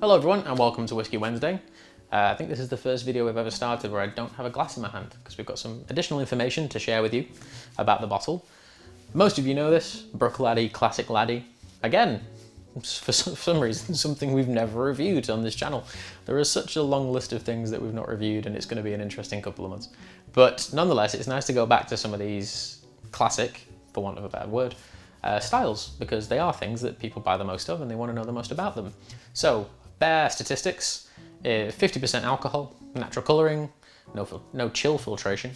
Hello everyone and welcome to Whiskey Wednesday. I think this is the first video we've ever started where I don't have a glass in my hand because we've got some additional information to share with you about the bottle. Most of you know this, Bruichladdich, Classic Laddie. Again, for some reason, something we've never reviewed on this channel. There is such a long list of things that we've not reviewed and it's going to be an interesting couple of months. But nonetheless, it's nice to go back to some of these classic, for want of a better word, styles, because they are things that people buy the most of and they want to know the most about them. So, bare statistics, 50% alcohol, natural colouring, no chill filtration,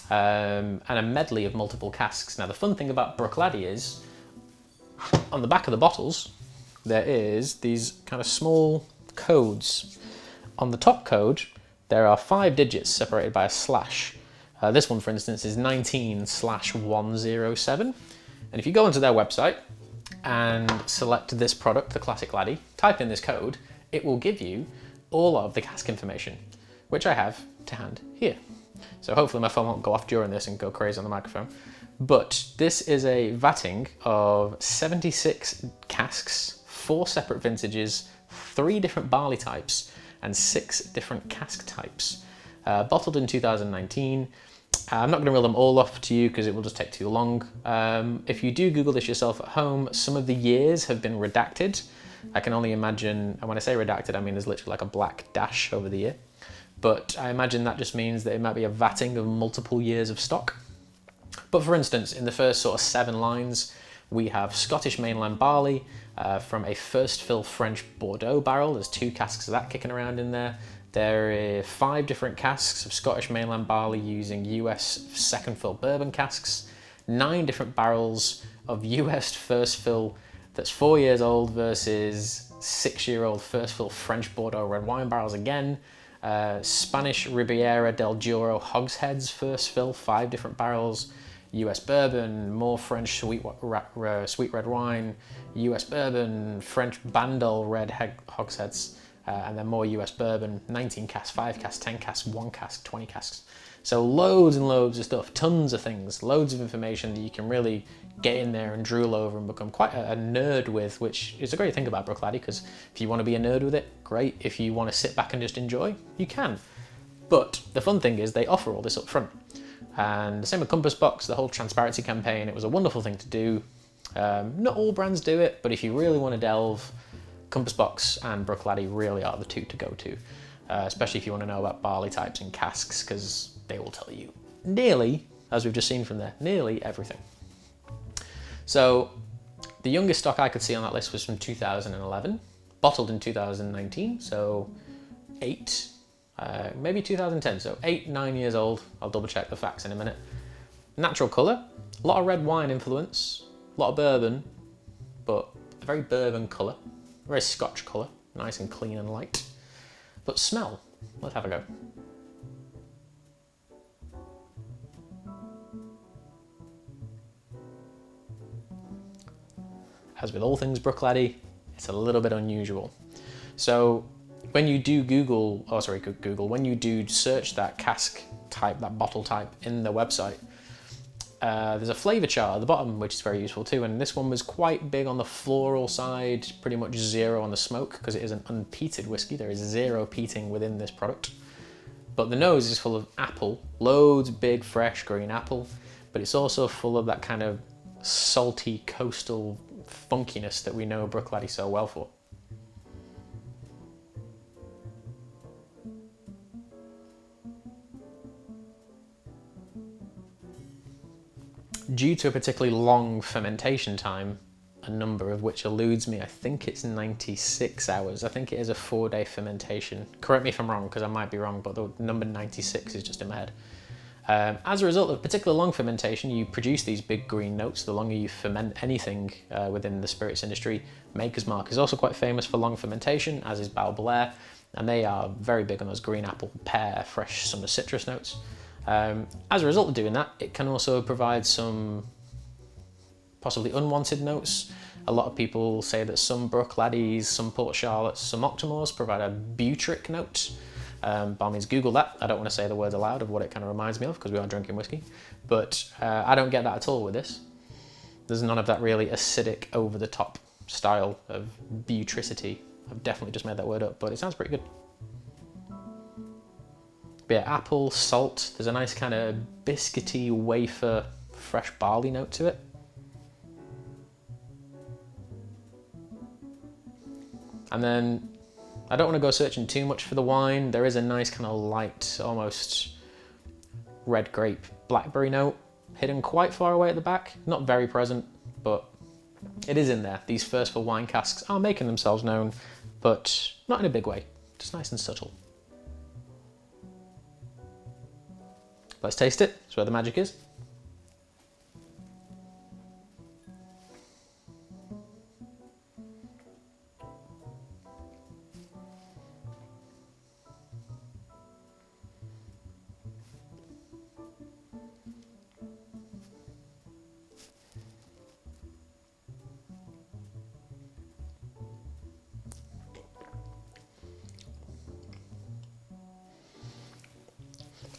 and a medley of multiple casks. Now the fun thing about Bruichladdich is, on the back of the bottles, there is these kind of small codes. On the top code, there are 5 digits separated by a slash. This one, for instance, is 19/107. And if you go onto their website and select this product, the Classic Laddie, type in this code, it will give you all of the cask information, which I have to hand here. So hopefully my phone won't go off during this and go crazy on the microphone. But this is a vatting of 76 casks, 4 separate vintages, 3 different barley types, and 6 different cask types. Bottled in 2019. I'm not going to reel them all off to you because it will just take too long. If you do Google this yourself at home, some of the years have been redacted. I can only imagine, and when I say redacted, I mean there's literally like a black dash over the year. But I imagine that just means that it might be a vatting of multiple years of stock. But for instance, in the first sort of 7 lines, we have Scottish mainland barley from a first fill French Bordeaux barrel. There's 2 casks of that kicking around in there. There are 5 different casks of Scottish mainland barley using US second fill bourbon casks, 9 different barrels of US first fill that's 4 years old versus 6-year-old first fill French Bordeaux red wine barrels again, Spanish Ribeira del Douro hogsheads first fill, 5 different barrels, US bourbon, more French sweet red wine, US bourbon, French Bandol red hogsheads, and then more US bourbon, 19 casks, 5 casks, 10 casks, 1 cask, 20 casks. So loads and loads of stuff, tons of things, loads of information that you can really get in there and drool over and become quite a nerd with, which is a great thing about Bruichladdich, because if you want to be a nerd with it, great. If you want to sit back and just enjoy, you can. But the fun thing is they offer all this up front. And the same with Compass Box, the whole transparency campaign, it was a wonderful thing to do. Not all brands do it, but if you really want to delve, Compass Box and Bruichladdich really are the 2 to go to, especially if you want to know about barley types and casks, because they will tell you nearly, as we've just seen from there, nearly everything. So the youngest stock I could see on that list was from 2011, bottled in 2019, so 8, maybe 2010, so 8, 9 years old. I'll double check the facts in a minute. Natural colour, a lot of red wine influence, a lot of bourbon, but a very bourbon colour, very Scotch colour, nice and clean and light. But smell, let's have a go. As with all things Bruichladdich, it's a little bit unusual. So when you do when you do search that cask type, that bottle type in the website, there's a flavour chart at the bottom, which is very useful too. And this one was quite big on the floral side, pretty much 0 on the smoke, because it is an unpeated whiskey. There is 0 peating within this product. But the nose is full of apple, loads of big, fresh green apple, but it's also full of that kind of salty coastal funkiness that we know Bruichladdich so well for. Due to a particularly long fermentation time, a number of which eludes me, I think it's 96 hours. I think it is a 4-day fermentation. Correct me if I'm wrong, because I might be wrong, but the number 96 is just in my head. As a result of particular long fermentation, you produce these big green notes. The longer you ferment anything within the spirits industry, Maker's Mark is also quite famous for long fermentation, as is Balbelair, and they are very big on those green apple, pear, fresh summer citrus notes. As a result of doing that, it can also provide some possibly unwanted notes. A lot of people say that some Bruichladdich, some Port Charlottes, some Octomores provide a butyric note. By all means, Google that. I don't want to say the words aloud of what it kind of reminds me of, because we are drinking whiskey. But I don't get that at all with this. There's none of that really acidic, over-the-top style of butricity I've definitely just made that word up, but it sounds pretty good. But yeah, apple, salt, there's a nice kind of biscuity, wafer, fresh barley note to it. And then, I don't want to go searching too much for the wine. There is a nice kind of light, almost red grape, blackberry note, hidden quite far away at the back. Not very present, but it is in there. These first for wine casks are making themselves known, but not in a big way, just nice and subtle. Let's taste it, that's where the magic is.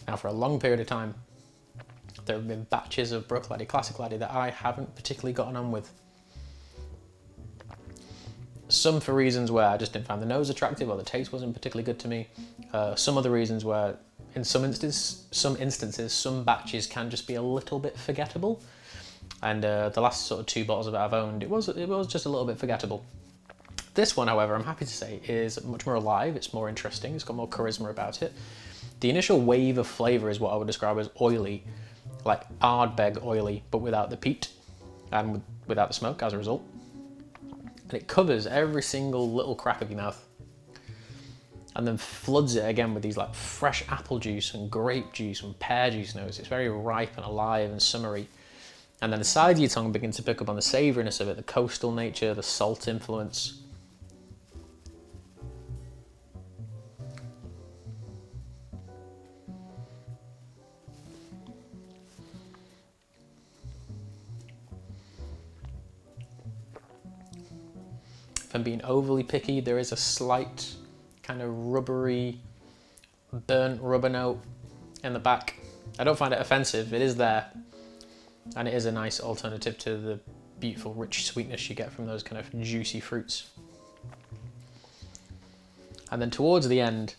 Now, for a long period of time, there have been batches of Bruichladdich, Classic Laddie that I haven't particularly gotten on with. Some for reasons where I just didn't find the nose attractive or the taste wasn't particularly good to me. Some other reasons where, in some instances, some batches can just be a little bit forgettable. And the last sort of 2 bottles of it I've owned, it was just a little bit forgettable. This one, however, I'm happy to say, is much more alive. It's more interesting. It's got more charisma about it. The initial wave of flavour is what I would describe as oily, like Ardbeg oily, but without the peat and without the smoke as a result. And it covers every single little crack of your mouth and then floods it again with these like fresh apple juice and grape juice and pear juice notes. It's very ripe and alive and summery. And then the sides of your tongue begins to pick up on the savouriness of it, the coastal nature, the salt influence. If I'm being overly picky, there is a slight kind of rubbery, burnt rubber note in the back. I don't find it offensive, it is there. And it is a nice alternative to the beautiful rich sweetness you get from those kind of juicy fruits. And then towards the end,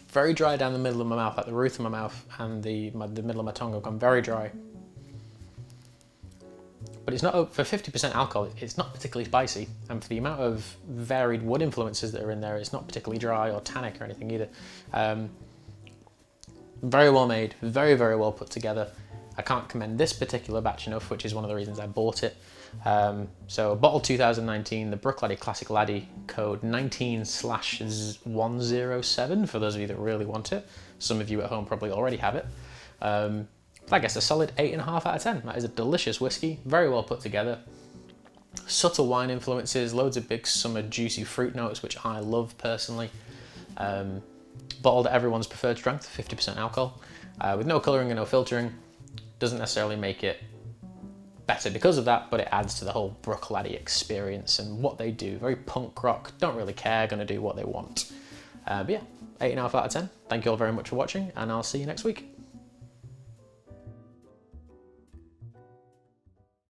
very dry down the middle of my mouth, like the roof of my mouth and the middle of my tongue have gone very dry. But it's not, for 50% alcohol, it's not particularly spicy. And for the amount of varied wood influences that are in there, it's not particularly dry or tannic or anything either. Very well made, very, very well put together. I can't commend this particular batch enough, which is one of the reasons I bought it. So bottle 2019, the Bruichladdich Classic Laddie, code 19/107 for those of you that really want it. Some of you at home probably already have it. I guess a solid 8.5 out of 10. That is a delicious whiskey, very well put together. Subtle wine influences, loads of big summer juicy fruit notes, which I love personally. Bottled at everyone's preferred strength, 50% alcohol, with no colouring and no filtering. Doesn't necessarily make it better because of that, but it adds to the whole Bruichladdich experience and what they do. Very punk rock, don't really care, gonna do what they want. But yeah, 8.5 out of 10. Thank you all very much for watching, and I'll see you next week.